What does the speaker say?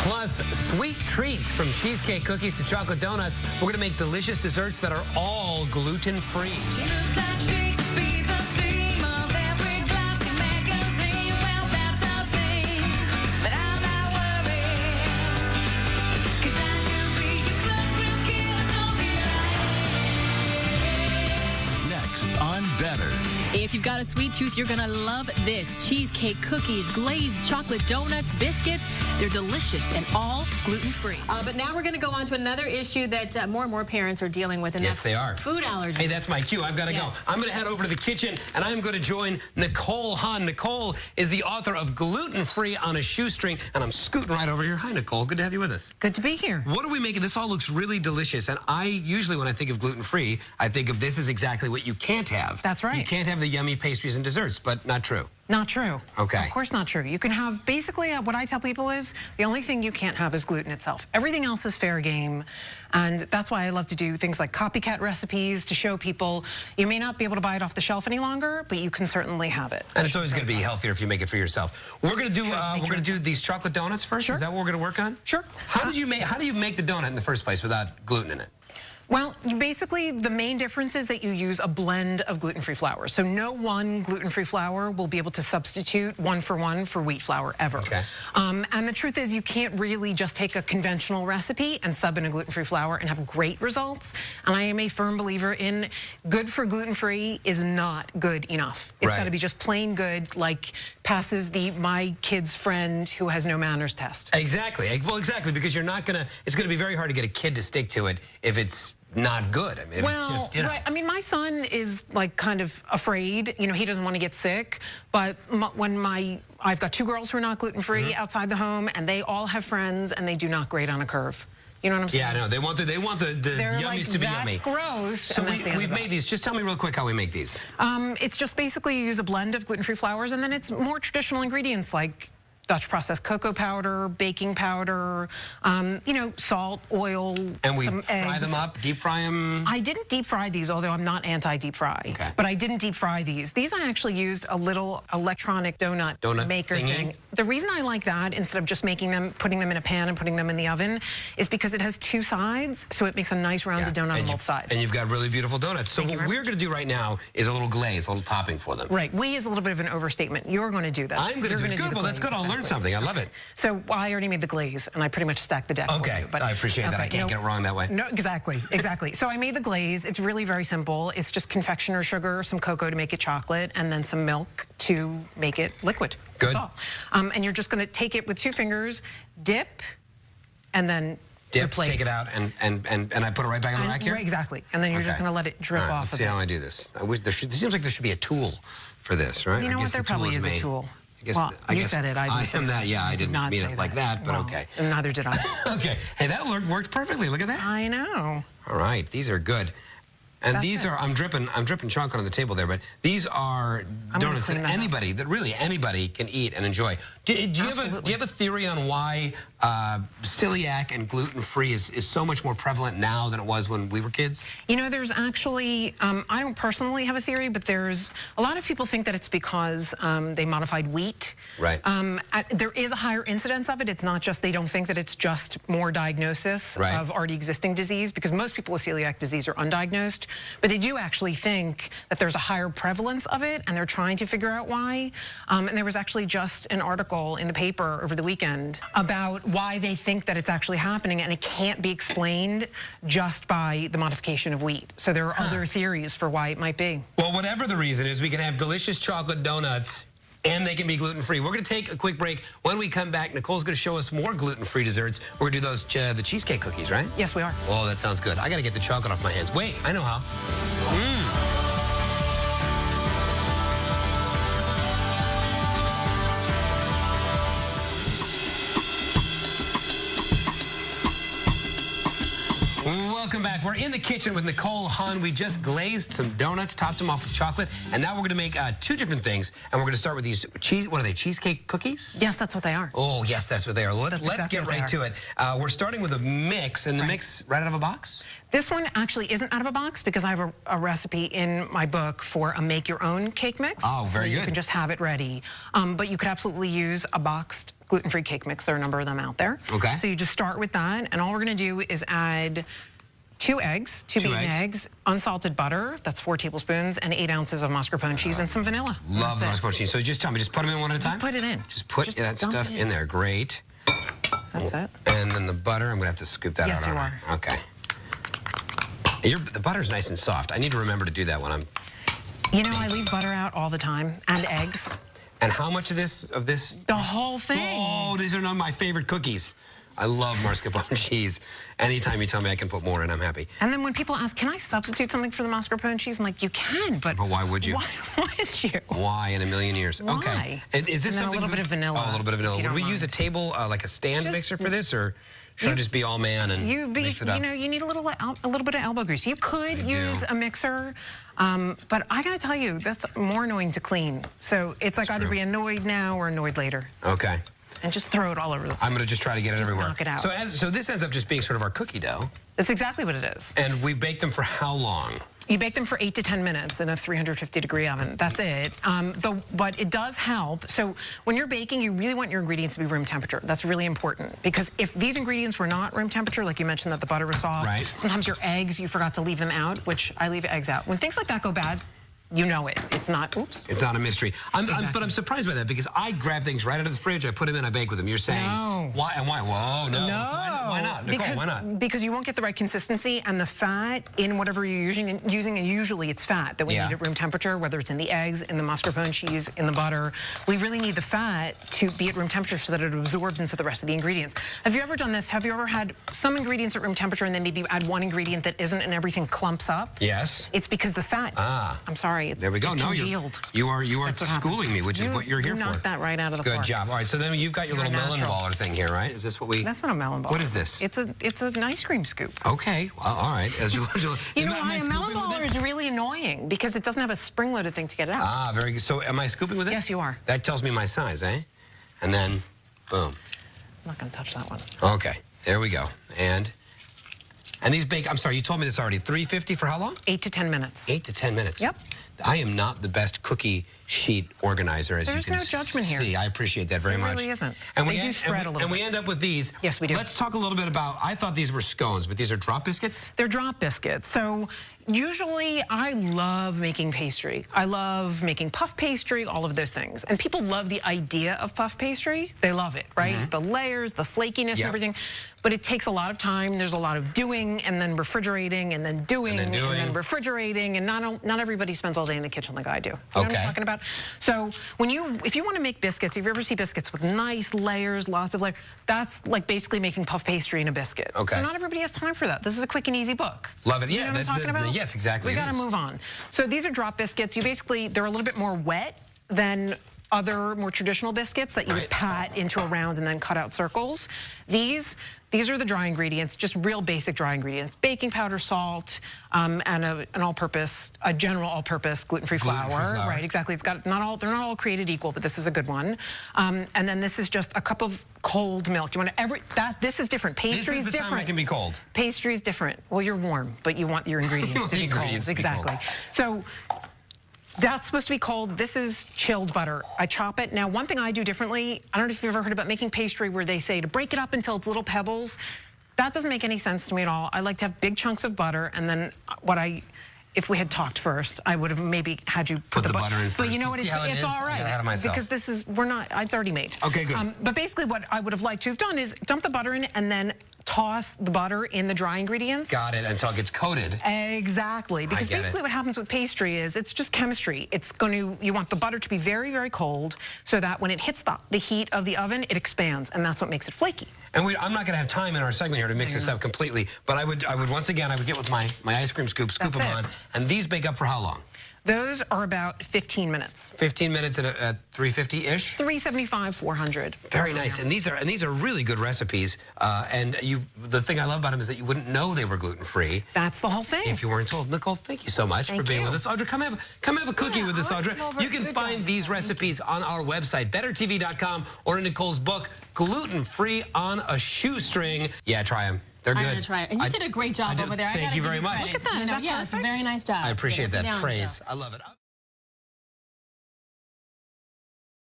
Plus, sweet treats from cheesecake cookies to chocolate donuts. We're going to make delicious desserts that are all gluten-free. Next on Better. If you've got a sweet tooth, you're going to love this. Cheesecake cookies, glazed chocolate donuts, biscuits. They're delicious and all gluten-free. But now we're going to go on to another issue that more and more parents are dealing with. And yes, they are. Food allergies. Hey, that's my cue. I've got to go. I'm going to head over to the kitchen, and I'm going to join Nicole Hunns. Nicole is the author of Gluten-Free on a Shoestring, and I'm scooting right over here. Hi, Nicole. Good to have you with us. Good to be here. What are we making? This all looks really delicious, and I usually, when I think of gluten-free, I think of this is exactly what you can't have. That's right. You can't have the yummy pastries and desserts, but not true. Not true. Okay. Of course not true. You can have, basically, what I tell people is, the only thing you can't have is gluten itself. Everything else is fair game, and that's why I love to do things like copycat recipes to show people you may not be able to buy it off the shelf any longer, but you can certainly have it. And it's always going to be healthier if you make it for yourself. We're going to do these chocolate donuts first. Sure. Is that what we're going to work on? Sure. How do you make the donut in the first place without gluten in it? Well, basically, the main difference is that you use a blend of gluten-free flour. So no one gluten-free flour will be able to substitute one-for-one for wheat flour ever. Okay. And the truth is you can't really just take a conventional recipe and sub in a gluten-free flour and have great results. And I am a firm believer in good for gluten-free is not good enough. It's got to be just plain good, like passes the my kid's friend who has no manners test. Exactly. Well, exactly, because you're not going to, it's going to be very hard to get a kid to stick to it if it's not good. I mean, if it's just, you know. Right. I mean, my son is like kind of afraid. You know, he doesn't want to get sick. But I've got two girls who are not gluten-free outside the home, and they all have friends, and they do not grade on a curve. You know what I'm saying? Yeah, I know. They want the yummies to be yummy. That's gross. So we've made these. Just tell me real quick how we make these. It's just basically you use a blend of gluten-free flours, and then it's more traditional ingredients like Dutch processed cocoa powder, baking powder, you know, salt, oil, and we some fry eggs. them up, deep fry them? I didn't deep fry these, although I'm not anti-deep fry. Okay. But I didn't deep fry these. These I actually used a little electronic donut maker thing. The reason I like that, instead of just making them, putting them in a pan and putting them in the oven, is because it has two sides, so it makes a nice rounded donut on both sides. And you've got really beautiful donuts. So what we're going to do right now is a little glaze, a little topping for them. Right. We is a little bit of an overstatement. You're going to do that. I'm going to do it. Good. Well, that's good. I'll learn something. I love it. So I already made the glaze, and I pretty much stacked the deck. Okay, for you, but, I appreciate that. I can't get it wrong that way. No, exactly, exactly. So I made the glaze. It's really very simple. It's just confectioner's sugar, some cocoa to make it chocolate, and then some milk to make it liquid. Good. That's all. And you're just going to take it with two fingers, dip, and then replace. Take it out, and I put it right back in the rack here? Right, exactly. And then you're just going to let it drip off Let's see how I do this. There seems like there should be a tool for this, right? You know what? There probably is a tool. Well, you said it. I am that. Yeah, I didn't mean it like that, but okay. Neither did I. Okay. Hey, that worked perfectly. Look at that. I know. All right, these are good. And these are, I'm dripping chocolate on the table there, but these are donuts that anybody can eat and enjoy. Do you have a theory on why celiac and gluten-free is so much more prevalent now than it was when we were kids? You know, there's actually, I don't personally have a theory, but there's a lot of people think that it's because they modified wheat. Right. There is a higher incidence of it. It's not just, they don't think that it's just more diagnosis of already existing disease, because most people with celiac disease are undiagnosed. But they do actually think that there's a higher prevalence of it, and they're trying to figure out why. And there was actually just an article in the paper over the weekend about why they think that it's actually happening, and it can't be explained just by the modification of wheat. So there are other theories for why it might be. Well, whatever the reason is, we can have delicious chocolate donuts, and they can be gluten-free. We're going to take a quick break. When we come back, Nicole's going to show us more gluten-free desserts. We're going to do those, the cheesecake cookies, right? Yes, we are. Oh, that sounds good. I got to get the chocolate off my hands. Wait, I know how. Welcome back. We're in the kitchen with Nicole Hunns. We just glazed some donuts, topped them off with chocolate, and now we're going to make two different things. And we're going to start with these what are they, cheesecake cookies? Yes, that's what they are. Oh, yes, that's what they are. Let's get right to it. We're starting with a mix, and the mix right out of a box? This one actually isn't out of a box because I have a recipe in my book for a make-your-own cake mix. Oh, very good. You can just have it ready. But you could absolutely use a boxed gluten-free cake mix. There are a number of them out there. Okay. So you just start with that, and all we're going to do is add 2 eggs, 2 beaten eggs, unsalted butter, that's 4 tablespoons, and 8 ounces of mascarpone cheese and some vanilla. Love the mascarpone cheese. So just tell me, just put them in one at a time? Just put it in. Just put that stuff in there. Great. That's it. And then the butter, I'm going to have to scoop that out. Yes, you are. Okay. The butter's nice and soft. I need to remember to do that when I'm... You know, I leave butter out all the time, and eggs. And how much of this? The whole thing. Oh, these are none of my favorite cookies. I love mascarpone cheese. Anytime you tell me I can put more in, I'm happy. And then when people ask, can I substitute something for the mascarpone cheese? I'm like, you can, but why would you? Why would you? Why in a million years? Why? Okay. Is this and then something? A little bit of vanilla. Oh, a little bit of vanilla. Would we use a table, like a stand mixer for this, or should I just be all man and mix it up? You know, you need a little bit of elbow grease. You could use a mixer, but I gotta tell you, that's more annoying to clean. So it's like either be annoyed now or annoyed later. Okay. And just throw it all over the place. I'm going to just try to get it everywhere. Knock it out. So this ends up just being sort of our cookie dough. That's exactly what it is. And we bake them for how long? You bake them for 8 to 10 minutes in a 350-degree oven. That's it. But it does help. So when you're baking, you really want your ingredients to be room temperature. That's really important. Because if these ingredients were not room temperature, like you mentioned that the butter was soft, sometimes your eggs, you forgot to leave them out, which I leave eggs out. When things like that go bad, you know it. It's not, oops. It's not a mystery. But I'm surprised by that because I grab things right out of the fridge, I put them in, I bake with them. You're saying, why? And why? Whoa, no. Why not? Nicole, why not? Because you won't get the right consistency and the fat in whatever you're using, and usually it's fat that we need at room temperature, whether it's in the eggs, in the mascarpone cheese, in the butter. We really need the fat to be at room temperature so that it absorbs into the rest of the ingredients. Have you ever done this? Have you ever had some ingredients at room temperature and then maybe you add one ingredient that isn't and everything clumps up? Yes. It's because the fat, I'm sorry, it's there we go. No, you are schooling me, which is what you're here for. You knocked that right out of the park. Good job. All right, so then you've got your little melon baller thing here, right? Is this what we... That's not a melon baller. What is this? It's an ice cream scoop. Okay, well, all right. You know why a melon baller is really annoying? Because it doesn't have a spring-loaded thing to get it out. Ah, very good. So am I scooping with this? Yes, you are. That tells me my size, eh? And then, boom. I'm not going to touch that one. Okay, there we go. And these bake, I'm sorry, you told me this already. 350 for how long? 8 to 10 minutes. 8 to 10 minutes. Yep. I am not the best cookie sheet organizer, as you can see. There's no judgment here. I appreciate that very much. There really isn't. And they do spread a little bit. And we end up with these. Yes, we do. Let's talk a little bit about, I thought these were scones, but these are drop biscuits? They're drop biscuits. So usually I love making pastry. I love making puff pastry, all of those things. And people love the idea of puff pastry. They love it, right? The layers, the flakiness, and everything. But it takes a lot of time. There's a lot of doing and then refrigerating and then doing and then refrigerating. And not everybody spends all day in the kitchen like I do. You know what I'm talking about? So if you want to make biscuits, if you ever see biscuits with nice layers, lots of layers, that's like basically making puff pastry in a biscuit. Okay. So not everybody has time for that. This is a quick and easy book. Love it. You know what I'm talking about? Yes, exactly. We got to move on. So these are drop biscuits. They're a little bit more wet than other more traditional biscuits that you would pat into a round and then cut out circles. These are the dry ingredients, just real basic dry ingredients. Baking powder, salt, and a general all-purpose gluten-free flour. Right, exactly. It's got they're not all created equal, but this is a good one. And then this is just a cup of cold milk. You want this is different. Pastry is different. This is the time it can be cold. Pastry is different. Well, you're warm, but you want your ingredients to be cold. Exactly. So that's supposed to be cold. This is chilled butter. I chop it. Now, one thing I do differently, I don't know if you've ever heard about making pastry where they say to break it up until it's little pebbles. That doesn't make any sense to me at all. I like to have big chunks of butter, and then if we had talked first, I would have maybe had you put the butter in first. But you know what? It's all right. Because it's already made. Okay, good. But basically what I would have liked to have done is dump the butter in and then toss the butter in the dry ingredients. Got it, until it gets coated. Exactly. Because basically what happens with pastry is it's just chemistry. You want the butter to be very, very cold so that when it hits the heat of the oven, it expands, and that's what makes it flaky. And I'm not going to have time in our segment here to mix this up completely, but I would once again, I would get with my ice cream scoop them on, and these bake up for how long? Those are about 15 minutes. 15 minutes at 350-ish? 375, 400. Very nice. And these are really good recipes. And the thing I love about them is that you wouldn't know they were gluten-free. That's the whole thing. If you weren't told. Nicole, thank you so much for being with us. Audra, come have a cookie with us, Audra. You can find these recipes on our website, bettertv.com, or in Nicole's book, Gluten-Free on a Shoestring. Yeah, try them. They're good. I'm going to try it. And you did a great job over there. Thank you very much. Look at that. Yeah, it's a very nice job. I appreciate that praise. I love it.